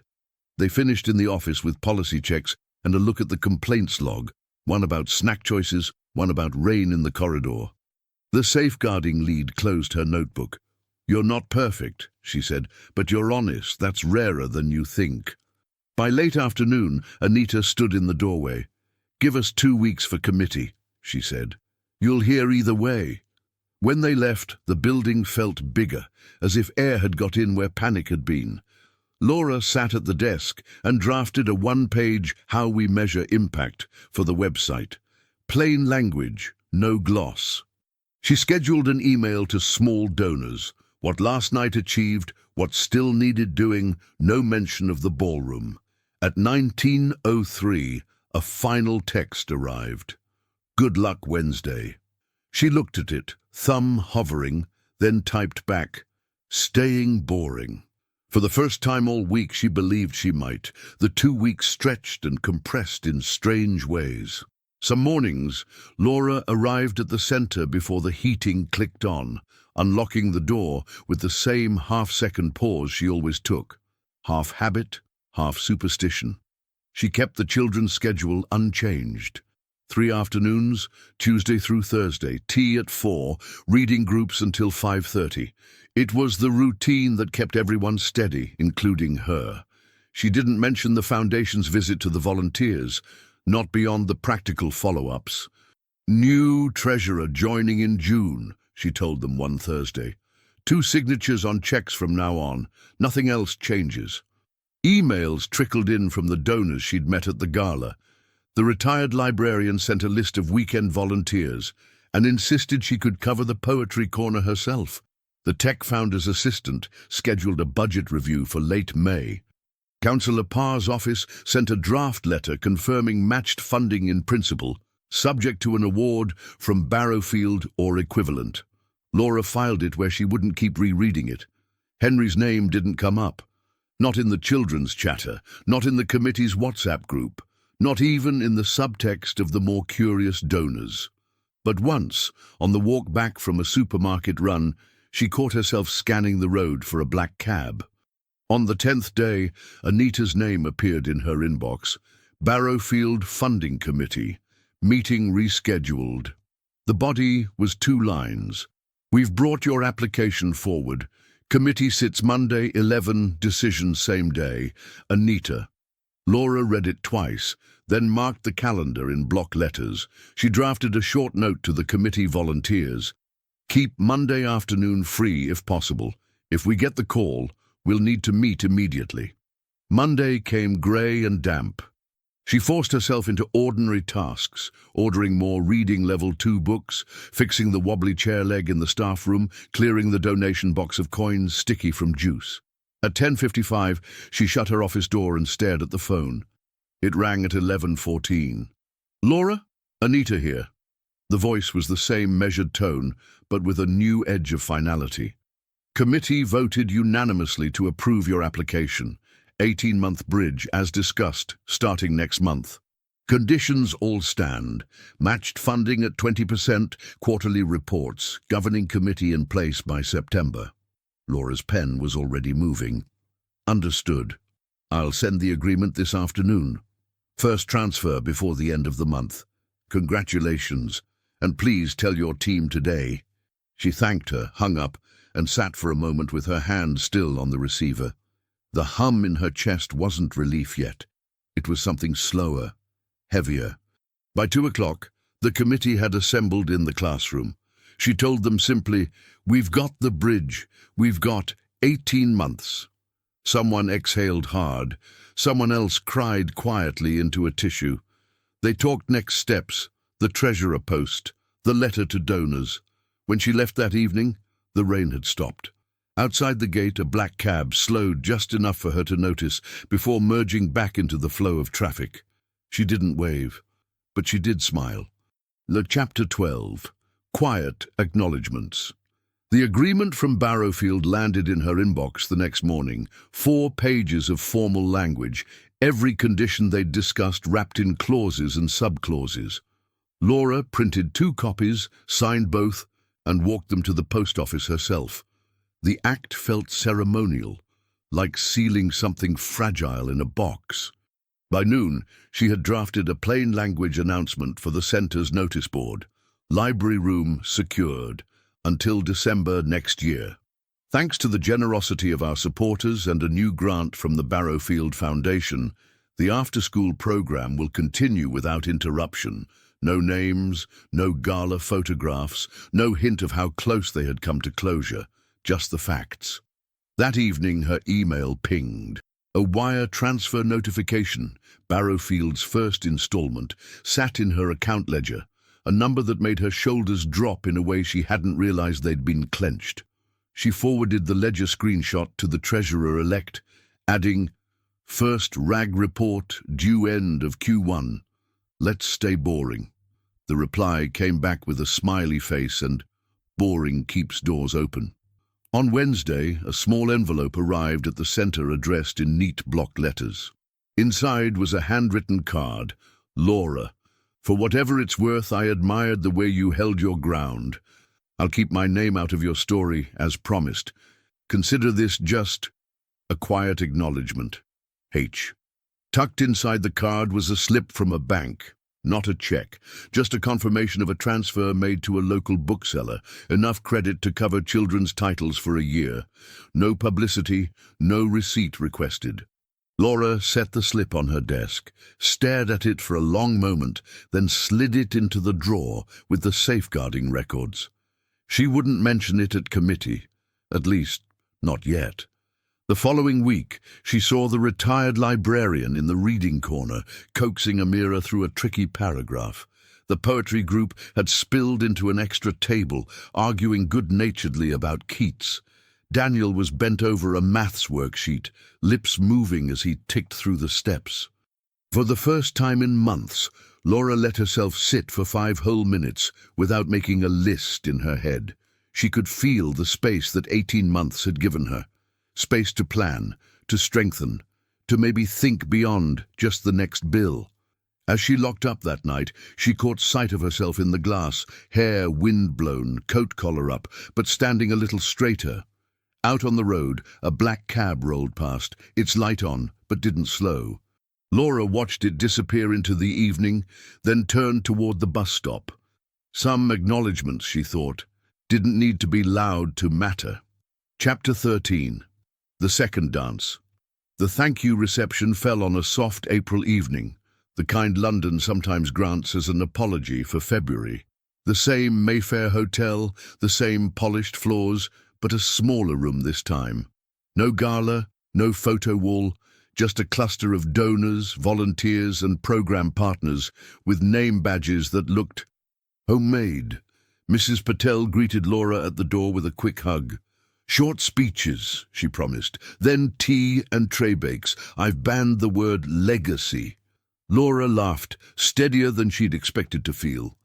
They finished in the office with policy checks and a look at the complaints log, one about snack choices, one about rain in the corridor. The safeguarding lead closed her notebook. You're not perfect, she said, but you're honest. That's rarer than you think. By late afternoon, Anita stood in the doorway. Give us 2 weeks for committee, she said. You'll hear either way. When they left, the building felt bigger, as if air had got in where panic had been. Laura sat at the desk and drafted a 1-page How We Measure Impact for the website. Plain language, no gloss. She scheduled an email to small donors. What last night achieved, what still needed doing, no mention of the ballroom. At 19:03, a final text arrived. Good luck Wednesday. She looked at it, thumb hovering, then typed back, staying boring. For the first time all week she believed she might. The 2 weeks stretched and compressed in strange ways. Some mornings, Laura arrived at the center before the heating clicked on, unlocking the door with the same half-second pause she always took. Half habit, half superstition. She kept the children's schedule unchanged. 3 afternoons, Tuesday through Thursday, tea at 4, reading groups until 5:30. It was the routine that kept everyone steady, including her. She didn't mention the foundation's visit to the volunteers, not beyond the practical follow-ups. New treasurer joining in June, she told them one Thursday. 2 signatures on checks from now on. Nothing else changes. Emails trickled in from the donors she'd met at the gala. The retired librarian sent a list of weekend volunteers and insisted she could cover the poetry corner herself. The tech founder's assistant scheduled a budget review for late May. Councillor Parr's office sent a draft letter confirming matched funding in principle, subject to an award from Barrowfield or equivalent. Laura filed it where she wouldn't keep rereading it. Henry's name didn't come up. Not in the children's chatter, not in the committee's WhatsApp group, not even in the subtext of the more curious donors. But once, on the walk back from a supermarket run, she caught herself scanning the road for a black cab. On the 10th day, Anita's name appeared in her inbox. Barrowfield Funding Committee. Meeting rescheduled. The body was 2 lines. We've brought your application forward. Committee sits Monday, 11, decision same day. Anita. Laura read it twice, then marked the calendar in block letters. She drafted a short note to the committee volunteers. Keep Monday afternoon free if possible. If we get the call, we'll need to meet immediately. Monday came grey and damp. She forced herself into ordinary tasks, ordering more reading level 2 books, fixing the wobbly chair leg in the staff room, clearing the donation box of coins sticky from juice. At 10:55, she shut her office door and stared at the phone. It rang at 11:14. Laura? Anita here. The voice was the same measured tone, but with a new edge of finality. Committee voted unanimously to approve your application. 18-month bridge, as discussed, starting next month. Conditions all stand. Matched funding at 20%, quarterly reports, governing committee in place by September. Laura's pen was already moving. Understood. I'll send the agreement this afternoon. First transfer before the end of the month. Congratulations, and please tell your team today. She thanked her, hung up, and sat for a moment with her hand still on the receiver. The hum in her chest wasn't relief yet. It was something slower, heavier. By 2 o'clock, the committee had assembled in the classroom. She told them simply, "We've got the bridge. We've got 18 months." Someone exhaled hard. Someone else cried quietly into a tissue. They talked next steps, the treasurer post, the letter to donors. When she left that evening, the rain had stopped. Outside the gate, a black cab slowed just enough for her to notice before merging back into the flow of traffic. She didn't wave, but she did smile. Chapter 12. Quiet Acknowledgements. The agreement from Barrowfield landed in her inbox the next morning. 4 pages of formal language, every condition they'd discussed wrapped in clauses and subclauses. Laura printed 2 copies, signed both, and walked them to the post office herself. The act felt ceremonial, like sealing something fragile in a box. By noon, she had drafted a plain language announcement for the centre's notice board. Library room secured until December next year. Thanks to the generosity of our supporters and a new grant from the Barrowfield Foundation, the after-school program will continue without interruption. No names, no gala photographs, no hint of how close they had come to closure. Just the facts. That evening, her email pinged. A wire transfer notification, Barrowfield's first installment, sat in her account ledger, a number that made her shoulders drop in a way she hadn't realized they'd been clenched. She forwarded the ledger screenshot to the treasurer-elect, adding, "First RAG report, due end of Q1. Let's stay boring." The reply came back with a smiley face and, "Boring keeps doors open." On Wednesday, a small envelope arrived at the center addressed in neat block letters. Inside was a handwritten card. "Laura, for whatever it's worth, I admired the way you held your ground. I'll keep my name out of your story, as promised. Consider this just a quiet acknowledgement. H." Tucked inside the card was a slip from a bank. Not a check, just a confirmation of a transfer made to a local bookseller, enough credit to cover children's titles for a year. No publicity, no receipt requested. Laura set the slip on her desk, stared at it for a long moment, then slid it into the drawer with the safeguarding records. She wouldn't mention it at committee, at least, not yet. The following week, she saw the retired librarian in the reading corner, coaxing Amira through a tricky paragraph. The poetry group had spilled into an extra table, arguing good-naturedly about Keats. Daniel was bent over a maths worksheet, lips moving as he ticked through the steps. For the first time in months, Laura let herself sit for 5 whole minutes without making a list in her head. She could feel the space that 18 months had given her. Space to plan, to strengthen, to maybe think beyond just the next bill. As she locked up that night, she caught sight of herself in the glass, hair wind-blown, coat collar up, but standing a little straighter. Out on the road, a black cab rolled past, its light on, but didn't slow. Laura watched it disappear into the evening, then turned toward the bus stop. Some acknowledgements, she thought, didn't need to be loud to matter. Chapter 13. The second dance. The thank you reception fell on a soft April evening, the kind London sometimes grants as an apology for February. The same Mayfair hotel, the same polished floors, but a smaller room this time. No gala, no photo wall, just a cluster of donors, volunteers and program partners with name badges that looked homemade. Mrs. Patel greeted Laura at the door with a quick hug. "Short speeches," she promised, "then tea and tray bakes. I've banned the word legacy." Laura laughed, steadier than she'd expected to feel.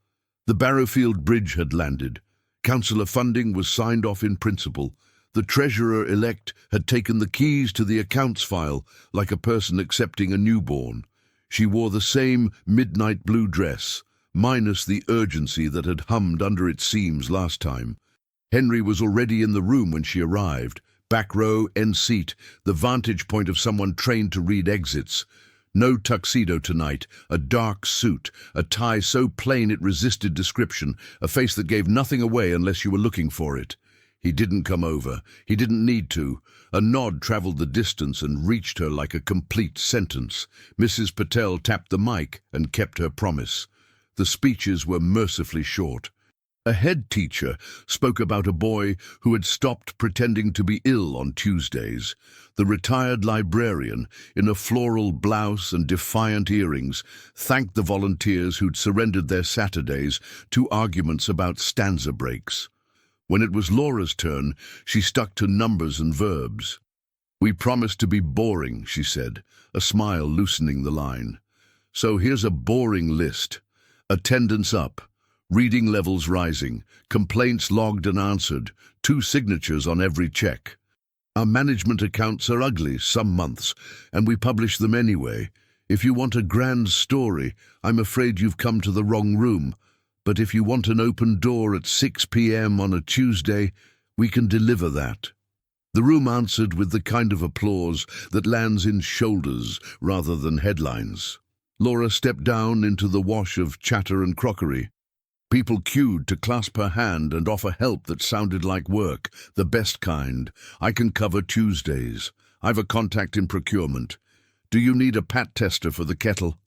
The Barrowfield Bridge had landed. Councillor funding was signed off in principle. The treasurer-elect had taken the keys to the accounts file like a person accepting a newborn. She wore the same midnight blue dress, minus the urgency that had hummed under its seams last time. Henry was already in the room when she arrived. Back row, end seat, the vantage point of someone trained to read exits. No tuxedo tonight, a dark suit, a tie so plain it resisted description, a face that gave nothing away unless you were looking for it. He didn't come over. He didn't need to. A nod travelled the distance and reached her like a complete sentence. Mrs. Patel tapped the mic and kept her promise. The speeches were mercifully short. A head teacher spoke about a boy who had stopped pretending to be ill on Tuesdays. The retired librarian, in a floral blouse and defiant earrings, thanked the volunteers who'd surrendered their Saturdays to arguments about stanza breaks. When it was Laura's turn, she stuck to numbers and verbs. "We promised to be boring," she said, a smile loosening the line. "So here's a boring list. Attendance up. Reading levels rising, complaints logged and answered, 2 signatures on every check. Our management accounts are ugly some months, and we publish them anyway. If you want a grand story, I'm afraid you've come to the wrong room. But if you want an open door at 6 p.m. on a Tuesday, we can deliver that." The room answered with the kind of applause that lands in shoulders rather than headlines. Laura stepped down into the wash of chatter and crockery. People queued to clasp her hand and offer help that sounded like work, the best kind. "I can cover Tuesdays. I've a contact in procurement. Do you need a pat tester for the kettle?"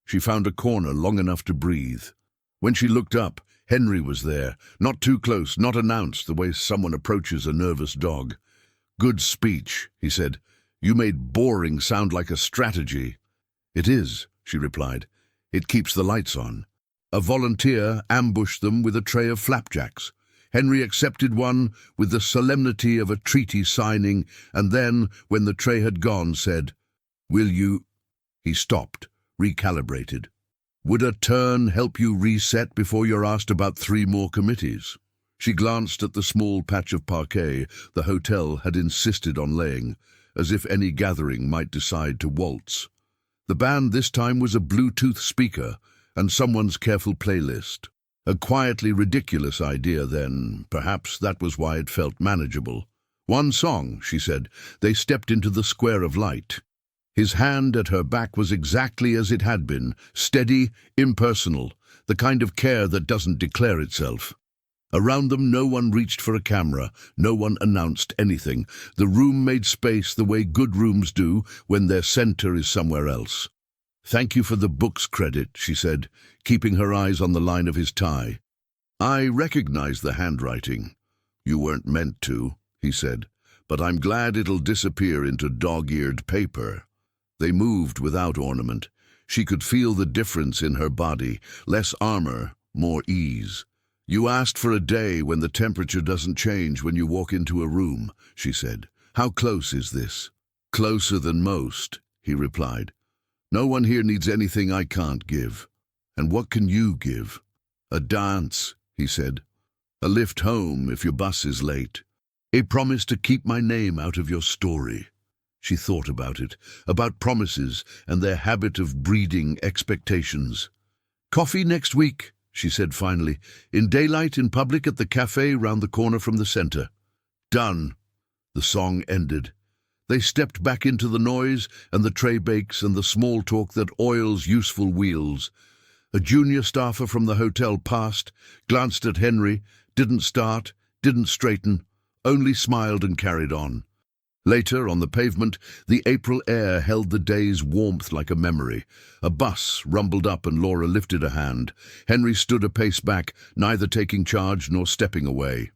She found a corner long enough to breathe. When she looked up, Henry was there, not too close, not announced the way someone approaches a nervous dog. "Good speech," he said. "You made boring sound like a strategy." "It is," she replied. "It keeps the lights on." A volunteer ambushed them with a tray of flapjacks. Henry accepted one with the solemnity of a treaty signing, and then, when the tray had gone, said, "Will you—" He stopped, recalibrated. "Would a turn help you reset before you're asked about 3 more committees?" She glanced at the small patch of parquet the hotel had insisted on laying, as if any gathering might decide to waltz. The band this time was a Bluetooth speaker, and someone's careful playlist. A quietly ridiculous idea then, perhaps that was why it felt manageable. "1 song," she said. They stepped into the square of light. His hand at her back was exactly as it had been, steady, impersonal, the kind of care that doesn't declare itself. Around them no one reached for a camera, no one announced anything. The room made space the way good rooms do when their center is somewhere else. "Thank you for the book's credit," she said, keeping her eyes on the line of his tie. "I recognize the handwriting." "You weren't meant to," he said, "but I'm glad it'll disappear into dog-eared paper." They moved without ornament. She could feel the difference in her body, less armor, more ease. "You asked for a day when the temperature doesn't change when you walk into a room," she said. "How close is this?" "Closer than most," he replied. "No one here needs anything I can't give." "And what can you give?" "A dance," he said. "A lift home if your bus is late. A promise to keep my name out of your story." She thought about it, about promises and their habit of breeding expectations. "Coffee next week," she said finally, "in daylight in public at the cafe round the corner from the center." "Done." The song ended. They stepped back into the noise and the tray bakes and the small talk that oils useful wheels. A junior staffer from the hotel passed, glanced at Henry, didn't start, didn't straighten, only smiled and carried on. Later, on the pavement, the April air held the day's warmth like a memory. A bus rumbled up and Laura lifted a hand. Henry stood a pace back, neither taking charge nor stepping away.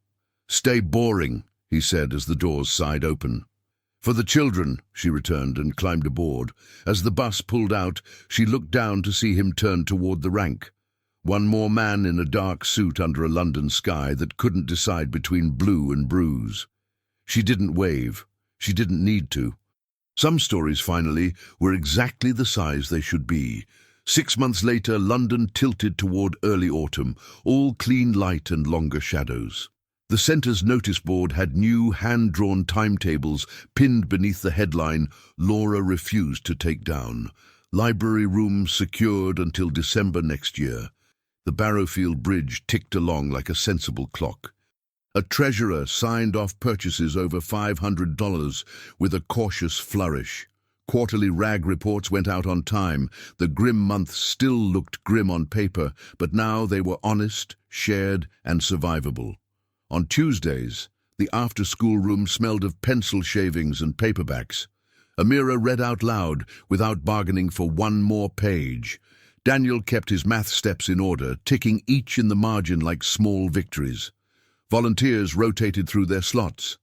"Stay boring," he said as the doors sighed open. "For the children," she returned and climbed aboard. As the bus pulled out, she looked down to see him turn toward the rank. One more man in a dark suit under a London sky that couldn't decide between blue and bruise. She didn't wave. She didn't need to. Some stories, finally, were exactly the size they should be. 6 months later, London tilted toward early autumn, all clean light and longer shadows. The centre's notice board had new hand-drawn timetables pinned beneath the headline, "Laura refused to take down. Library rooms secured until December next year." The Barrowfield Bridge ticked along like a sensible clock. A treasurer signed off purchases over $500 with a cautious flourish. Quarterly rag reports went out on time. The grim months still looked grim on paper, but now they were honest, shared, and survivable. On Tuesdays, the after-school room smelled of pencil shavings and paperbacks. Amira read out loud, without bargaining for one more page. Daniel kept his math steps in order, ticking each in the margin like small victories. Volunteers rotated through their slots.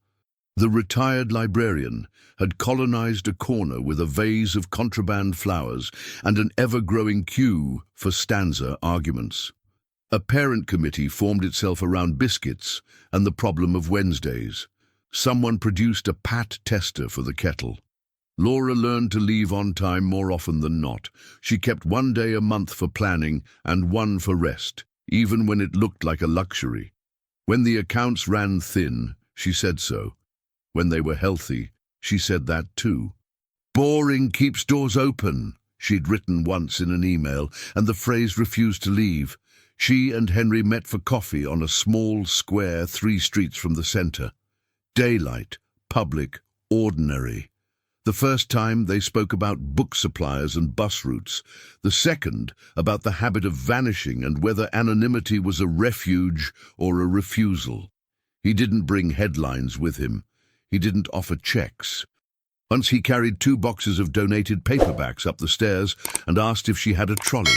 The retired librarian had colonized a corner with a vase of contraband flowers and an ever-growing queue for stanza arguments. A parent committee formed itself around biscuits and the problem of Wednesdays. Someone produced a pat tester for the kettle. Laura learned to leave on time more often than not. She kept 1 day a month for planning and 1 for rest, even when it looked like a luxury. When the accounts ran thin, she said so. When they were healthy, she said that too. "Boring keeps doors open," she'd written once in an email, and the phrase refused to leave. She and Henry met for coffee on a small square 3 streets from the center. Daylight, public, ordinary. The first time they spoke about book suppliers and bus routes. The second about the habit of vanishing and whether anonymity was a refuge or a refusal. He didn't bring headlines with him. He didn't offer checks. Once he carried 2 boxes of donated paperbacks up the stairs and asked if she had a trolley.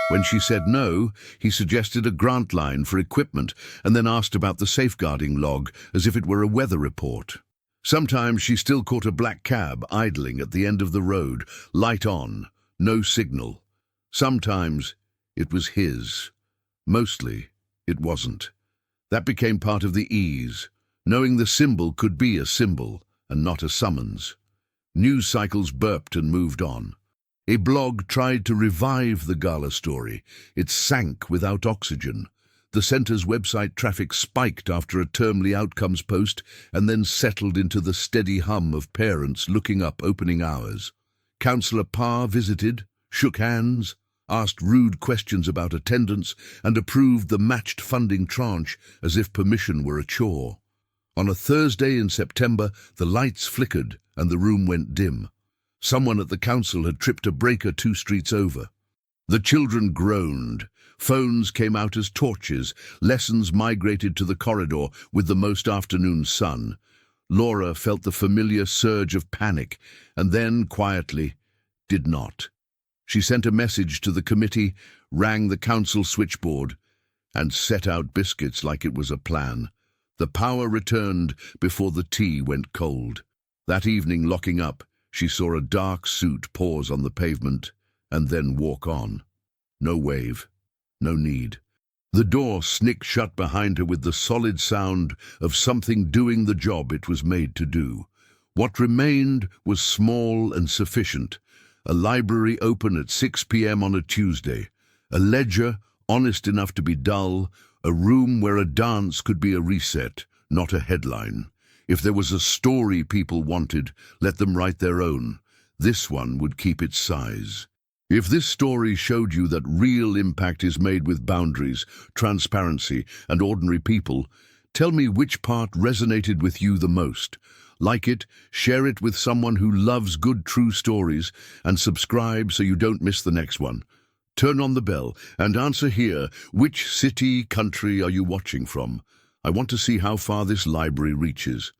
When she said no, he suggested a grant line for equipment and then asked about the safeguarding log as if it were a weather report. Sometimes she still caught a black cab idling at the end of the road, light on, no signal. Sometimes it was his. Mostly it wasn't. That became part of the ease, knowing the symbol could be a symbol and not a summons. News cycles burped and moved on. A blog tried to revive the gala story. It sank without oxygen. The centre's website traffic spiked after a termly outcomes post and then settled into the steady hum of parents looking up opening hours. Councillor Parr visited, shook hands, asked rude questions about attendance, and approved the matched funding tranche as if permission were a chore. On a Thursday in September, the lights flickered and the room went dim. Someone at the council had tripped a breaker 2 streets over. The children groaned. Phones came out as torches. Lessons migrated to the corridor with the most afternoon sun. Laura felt the familiar surge of panic, and then, quietly, did not. She sent a message to the committee, rang the council switchboard, and set out biscuits like it was a plan. The power returned before the tea went cold. That evening, locking up, she saw a dark suit pause on the pavement and then walk on. No wave, no need. The door snicked shut behind her with the solid sound of something doing the job it was made to do. What remained was small and sufficient. A library open at 6 p.m. on a Tuesday. A ledger honest enough to be dull. A room where a dance could be a reset, not a headline. If there was a story people wanted, let them write their own. This one would keep its size. If this story showed you that real impact is made with boundaries, transparency, and ordinary people, tell me which part resonated with you the most. Like it, share it with someone who loves good true stories, and subscribe so you don't miss the next one. Turn on the bell and answer here, which city, country are you watching from? I want to see how far this library reaches.